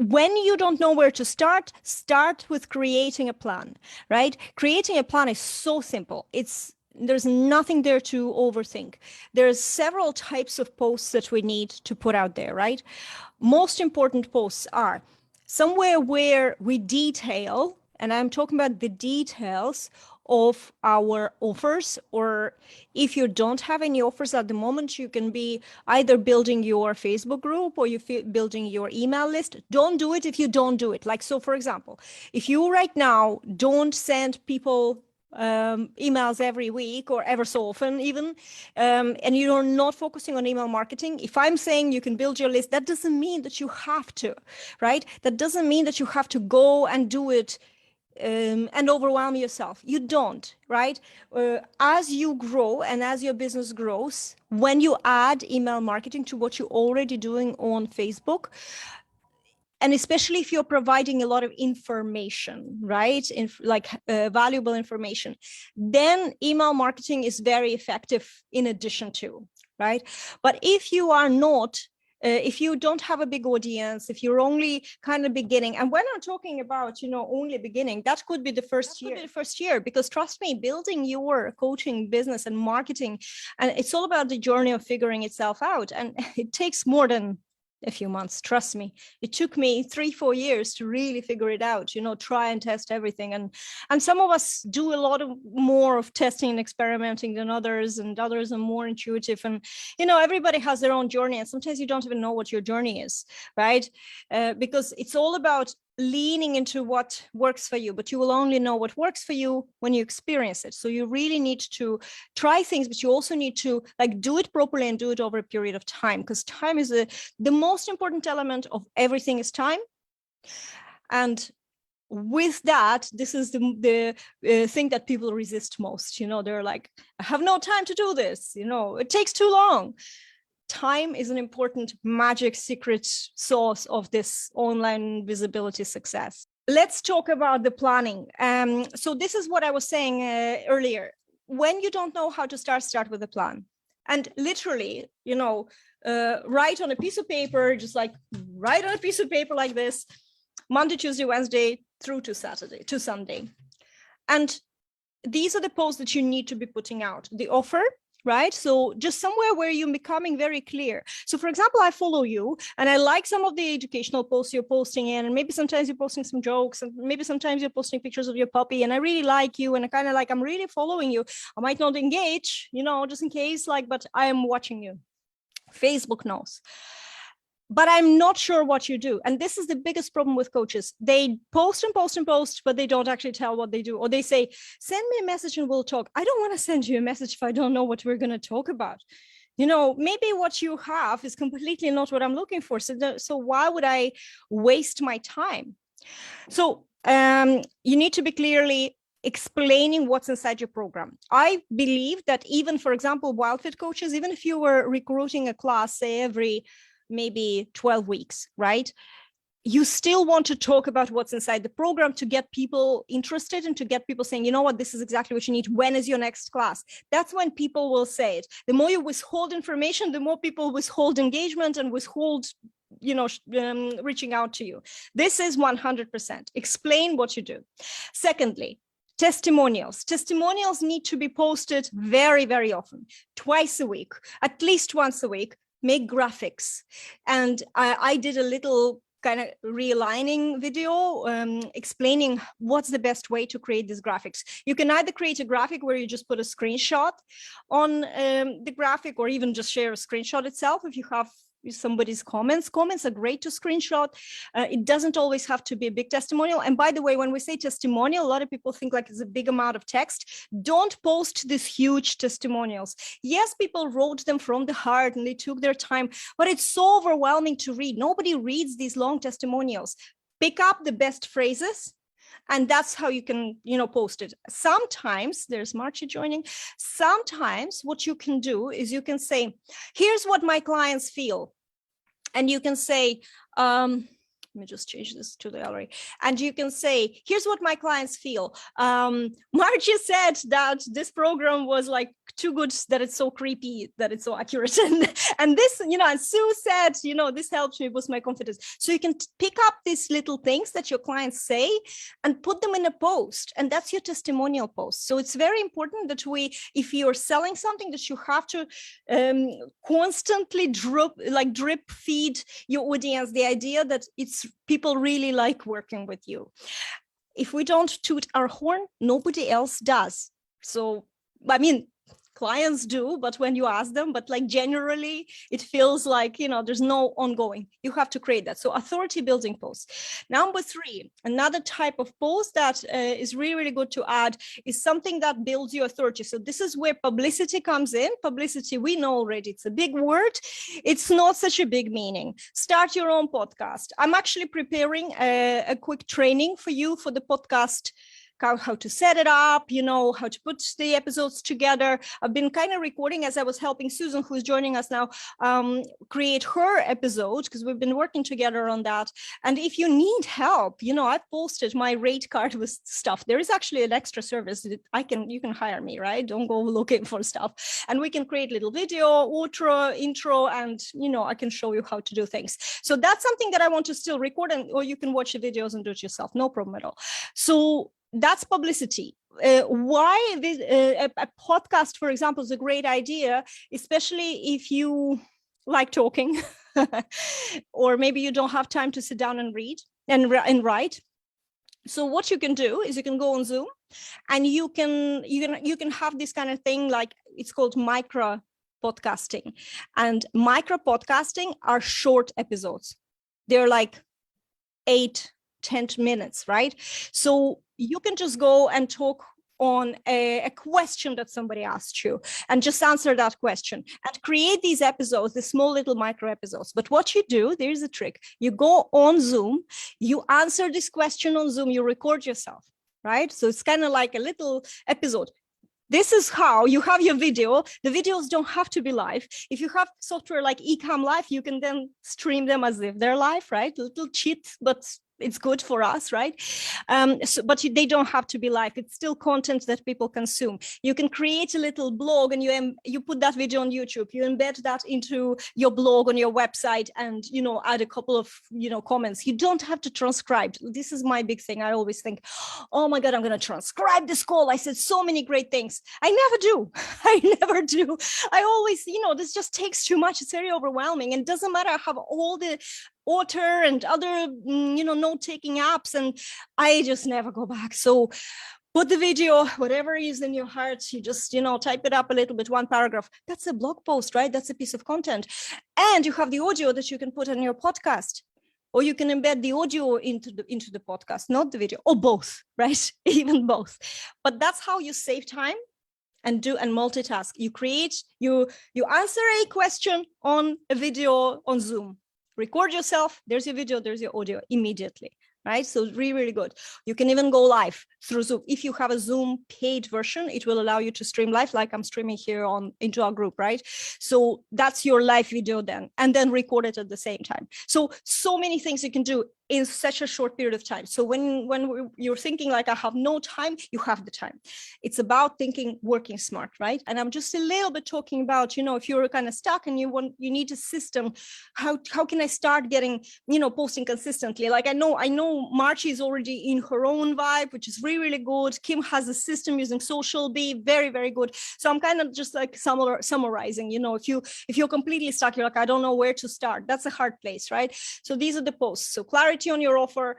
when you don't know where to start with creating a plan, right? Creating a plan is so simple. There's nothing there to overthink. There's several types of posts that we need to put out there, right? Most important posts are somewhere where we detail, and I'm talking about the details of our offers, or if you don't have any offers at the moment, you can be either building your Facebook group or you're building your email list. Don't do it if you don't do it. Like, so for example, if you right now don't send people emails every week or ever so often even, and you're not focusing on email marketing, if I'm saying you can build your list, that doesn't mean that you have to, right? That doesn't mean that you have to go and do it and overwhelm yourself. You don't, right? As you grow and as your business grows, when you add email marketing to what you're already doing on Facebook, and especially if you're providing a lot of information, right? Valuable information, then email marketing is very effective in addition to, right? But if you are not, if you don't have a big audience, if you're only kind of beginning, and when I'm talking about, only beginning, that could be the first year, because trust me, building your coaching business and marketing, and it's all about the journey of figuring itself out. And it takes more than a few months, trust me. It took me 3-4 years to really figure it out, try and test everything. And some of us do a lot of more of testing and experimenting than others, and others are more intuitive. And, everybody has their own journey, and sometimes you don't even know what your journey is, right? Because it's all about leaning into what works for you, but you will only know what works for you when you experience it. So you really need to try things, but you also need to do it properly and do it over a period of time, because time is the most important element of everything is time. And with that, this is the thing that people resist most. They're like, I have no time to do this. It takes too long. Time is an important magic secret source of this online visibility success. Let's talk about the planning. So this is what I was saying earlier. When you don't know how to start with a plan. And literally, write on a piece of paper, just write on a piece of paper like this, Monday, Tuesday, Wednesday, through to Sunday. And these are the posts that you need to be putting out. The offer, right? So just somewhere where you're becoming very clear. So for example, I follow you and I like some of the educational posts you're posting in, and maybe sometimes you're posting some jokes, and maybe sometimes you're posting pictures of your puppy, and I really like you, and I kind of I'm really following you. I might not engage, just in case, but I am watching you. Facebook knows. But I'm not sure what you do. And this is the biggest problem with coaches. They post and post and post, but they don't actually tell what they do. Or they say, send me a message and we'll talk. I don't want to send you a message if I don't know what we're going to talk about. Maybe what you have is completely not what I'm looking for. So why would I waste my time? So you need to be clearly explaining what's inside your program. I believe that even, for example, WildFit coaches, even if you were recruiting a class, say every maybe 12 weeks, right? You still want to talk about what's inside the program to get people interested and to get people saying, you know what, this is exactly what you need. When is your next class? That's when people will say it. The more you withhold information, the more people withhold engagement and withhold, reaching out to you. This is 100%. Explain what you do. Secondly, testimonials. Testimonials need to be posted very, very often, twice a week, at least once a week. Make graphics. And I did a little kind of realigning video explaining what's the best way to create these graphics. You can either create a graphic where you just put a screenshot on the graphic, or even just share a screenshot itself if you have somebody's comments. Comments are great to screenshot. It doesn't always have to be a big testimonial. And by the way, when we say testimonial, a lot of people think it's a big amount of text. Don't post these huge testimonials. Yes, people wrote them from the heart and they took their time, but it's so overwhelming to read. Nobody reads these long testimonials. Pick up the best phrases, and that's how you can, post it. Sometimes, there's Marcia joining. Sometimes what you can do is you can say, here's what my clients feel. And you can say, Let me just change this to the gallery. And you can say, here's what my clients feel. Margie said that this program was like too good, that it's so creepy, that it's so accurate. And this, and Sue said, this helped me boost my confidence. So you can pick up these little things that your clients say and put them in a post. And that's your testimonial post. So it's very important that if you're selling something, that you have to constantly drip feed your audience the idea that it's people really like working with you. If we don't toot our horn, nobody else does. So, I mean, clients do, but when you ask them, but like generally, it feels like, there's no ongoing. You have to create that. So authority building posts. Number 3, another type of post that is really, really good to add is something that builds your authority. So this is where publicity comes in. Publicity, we know already, it's a big word. It's not such a big meaning. Start your own podcast. I'm actually preparing a quick training for you for the podcast, how to set it up, how to put the episodes together. I've been kind of recording as I was helping Susan, who's joining us now, create her episode, because we've been working together on that. And if you need help, I've posted my rate card with stuff. There is actually an extra service that you can hire me, right? Don't go looking for stuff. And we can create little video, outro, intro, and, I can show you how to do things. So that's something that I want to still record, or you can watch the videos and do it yourself. No problem at all. So that's publicity. Why a podcast, for example, is a great idea, especially if you like talking, or maybe you don't have time to sit down and read and write. So what you can do is you can go on Zoom, and you can have this kind of thing, like it's called micro podcasting. And micro podcasting are short episodes. They're like 8-10 minutes, right? So you can just go and talk on a question that somebody asked you and just answer that question and create these episodes, the small little micro episodes. But what you do, there's a trick. You go on Zoom, you answer this question on Zoom, you record yourself, right? So it's kind of like a little episode. This is how you have your video. The videos don't have to be live. If you have software like Ecamm Live, you can then stream them as if they're live, right? A little cheat, but it's good for us, right? But they don't have to be live. It's still content that people consume. You can create a little blog, and you put that video on YouTube. You embed that into your blog on your website, and add a couple of comments. You don't have to transcribe. This is my big thing. I always think, oh my God, I'm going to transcribe this call. I said so many great things. I never do. I never do. I always, this just takes too much. It's very overwhelming, and it doesn't matter. I have all the Author and other note-taking apps, and I just never go back. So put the video, whatever is in your heart, you just type it up a little bit, one paragraph. That's a blog post, right? That's a piece of content. And you have the audio that you can put on your podcast, or you can embed the audio into the podcast, not the video, or both, right? Even both. But that's how you save time and multitask. You answer a question on a video on Zoom. Record yourself, there's your video, there's your audio immediately, right? So really, really good. You can even go live through Zoom. If you have a Zoom paid version, it will allow you to stream live, like I'm streaming here into our group, right? So that's your live video then, and then record it at the same time. So many things you can do in such a short period of time. So when you're thinking like, I have no time, you have the time. It's about working smart, right? And I'm just a little bit talking about, if you're kind of stuck and you need a system, how can I start getting, posting consistently? Like I know Margie is already in her own vibe, which is really, really good. Kim has a system using Social Bee, very, very good. So I'm kind of just like summarizing, if you're completely stuck, you're like, I don't know where to start. That's a hard place, right? So these are the posts. So clarity on your offer,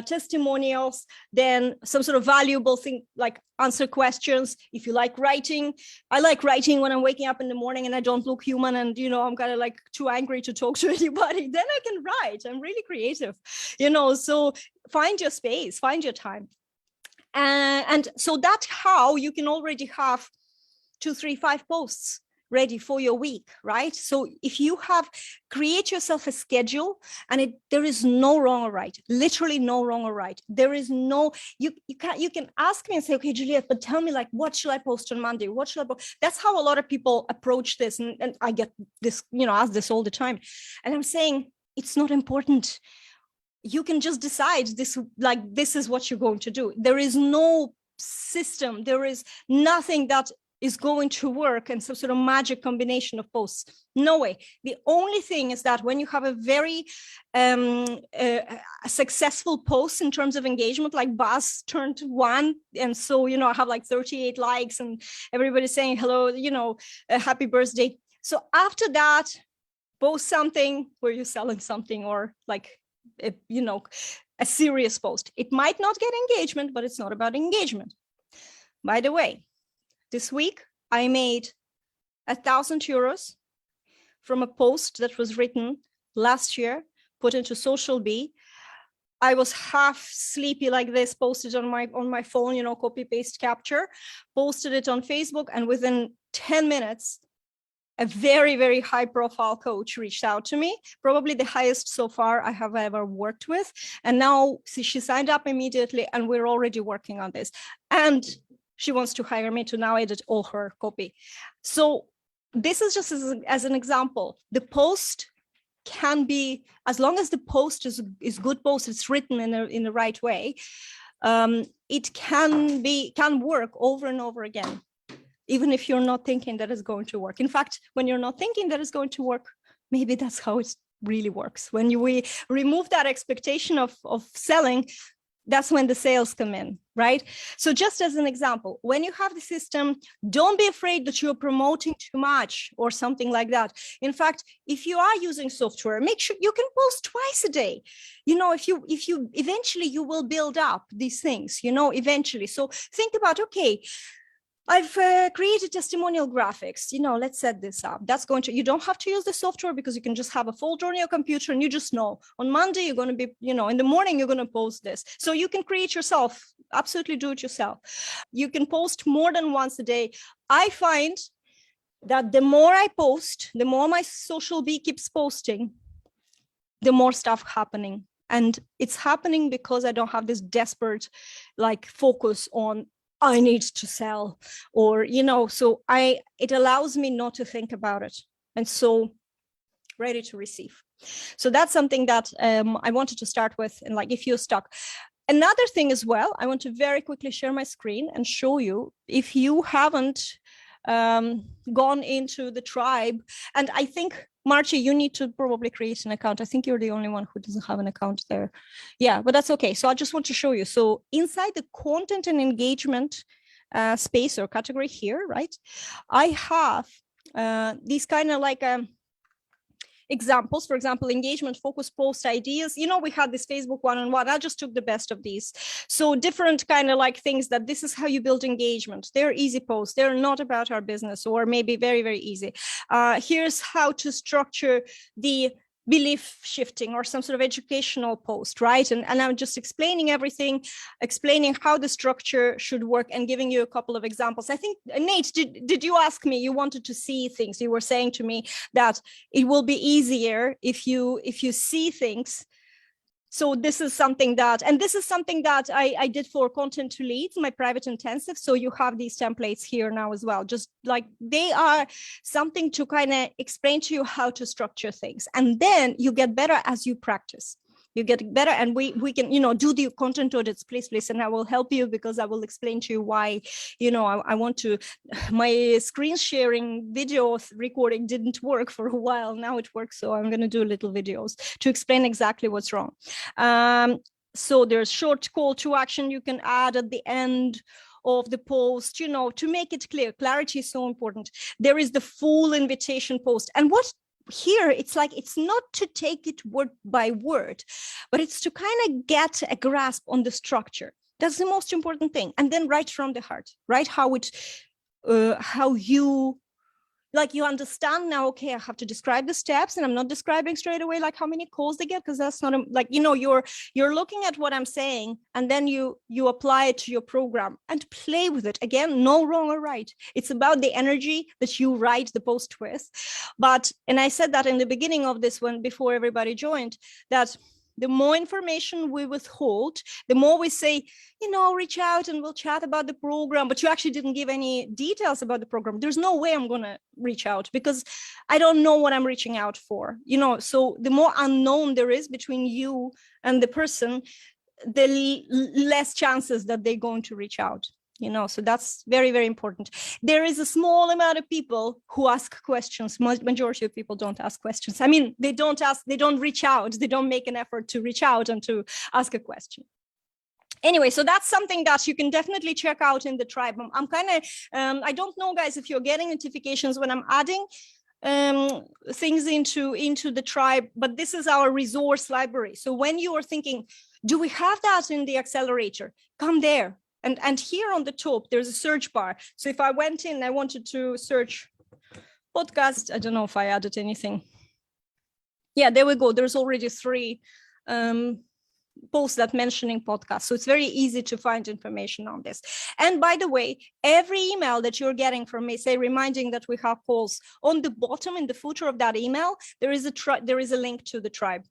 testimonials, then some sort of valuable thing like answer questions. If you like writing, I like writing when I'm waking up in the morning and I don't look human and, I'm kind of like too angry to talk to anybody, then I can write. I'm really creative, so find your space, find your time. And so that's how you can already have 2, 3, 5 posts ready for your week, right? So if you create yourself a schedule, and there is no wrong or right, literally no wrong or right. There is no, you can ask me and say, okay, Juliette, but tell me, like, what should I post on Monday? What should I post? That's how a lot of people approach this. And I get this, asked this all the time. And I'm saying, it's not important. you can just decide this, like, this is what you're going to do. There is no system. There is nothing that is going to work and some sort of magic combination of posts. No way. The only thing is that when you have a very successful post in terms of engagement, like Buzz turned 1, and so, you know, I have like 38 likes and everybody's saying hello, you know, happy birthday. So after that, post something where you're selling something, or like, you know, a serious post. It might not get engagement, but it's not about engagement. By the way, this week I made €1,000 from a post that was written last year, put into Social Bee. I was half sleepy like this, posted on my phone, you know, copy paste capture, posted it on Facebook, and within 10 minutes, a very, very high profile coach reached out to me, probably the highest so far I have ever worked with. And now she signed up immediately, and we're already working on this. And she wants to hire me to now edit all her copy. So this is just as an example. The post can be, as long as the post is good post, it's written in the right way, it can work over and over again, even if you're not thinking that it's going to work. In fact, when you're not thinking that it's going to work, maybe that's how it really works. When we remove that expectation of selling, that's when the sales come in, right? So just as an example, when you have the system, don't be afraid that you're promoting too much or something like that. In fact, if you are using software, make sure you can post twice a day. You know, if you eventually you will build up these things, you know, eventually. So think about, okay, I've created testimonial graphics, you know, let's set this up. That's going to, you don't have to use the software, because you can just have a folder on your computer and you just know on Monday, you're going to be, you know, in the morning, you're going to post this. So you can create yourself, absolutely do it yourself. You can post more than once a day. I find that the more I post, the more my Social Bee keeps posting, the more stuff happening. And it's happening because I don't have this desperate like focus on I need to sell, or, you know, so it allows me not to think about it. And so ready to receive. So that's something that I wanted to start with. And like, if you're stuck, another thing as well, I want to very quickly share my screen and show you, if you haven't gone into the tribe, and I think Marcie, you need to probably create an account. I think you're the only one who doesn't have an account there. Yeah, but that's okay. So I just want to show you. So inside the content and engagement space or category here, right? I have these kind of like examples. For example, engagement, focus, post, ideas. You know, we had this Facebook one-on-one. I just took the best of these. So different kind of like things that this is how you build engagement. They're easy posts. They're not about our business, or maybe very, very easy. Here's how to structure the belief shifting or some sort of educational post, right? And I'm just explaining everything, explaining how the structure should work, and giving you a couple of examples. I think, Nate, did you ask me, you wanted to see things? You were saying to me that it will be easier if you see things. So this is something that, and this is something that I did for Content to Leads, my private intensive. So you have these templates here now as well, just like they are something to kind of explain to you how to structure things. And then you get better as you practice. You get better, and we can, you know, do the content audits, please, and I will help you, because I will explain to you why, you know, I want to, my screen sharing video recording didn't work for a while. Now it works, so I'm going to do little videos to explain exactly what's wrong. So there's short call to action you can add at the end of the post, you know, to make it clear. Clarity is so important. There is the full invitation post, and what here it's like, it's not to take it word by word, but it's to kind of get a grasp on the structure. That's the most important thing. And then right from the heart, right? How you, like, you understand now, okay, I have to describe the steps, and I'm not describing straight away like how many calls they get, because that's not like, you know, you're looking at what I'm saying, and then you apply it to your program and play with it. Again, no wrong or right. It's about the energy that you write the post with. But, and I said that in the beginning of this one, before everybody joined, that the more information we withhold, the more we say, reach out and we'll chat about the program, but you actually didn't give any details about the program. There's no way I'm going to reach out because I don't know what I'm reaching out for, so the more unknown there is between you and the person, the less chances that they're going to reach out. So that's very, very important. There is a small amount of people who ask questions. Majority of people don't ask questions. I mean, they don't reach out. They don't make an effort to reach out and to ask a question. Anyway, so that's something that you can definitely check out in the tribe. I'm kind of, I don't know, guys, if you're getting notifications when I'm adding things into the tribe, but this is our resource library. So when you are thinking, do we have that in the accelerator? Come there. And here on the top, there's a search bar. So if I went in, I wanted to search podcast. I don't know if I added anything. Yeah, there we go. There's already 3 posts that mentioning podcasts. So it's very easy to find information on this. And by the way, every email that you're getting from me, say reminding that we have calls, on the bottom in the footer of that email, there is a link to the tribe.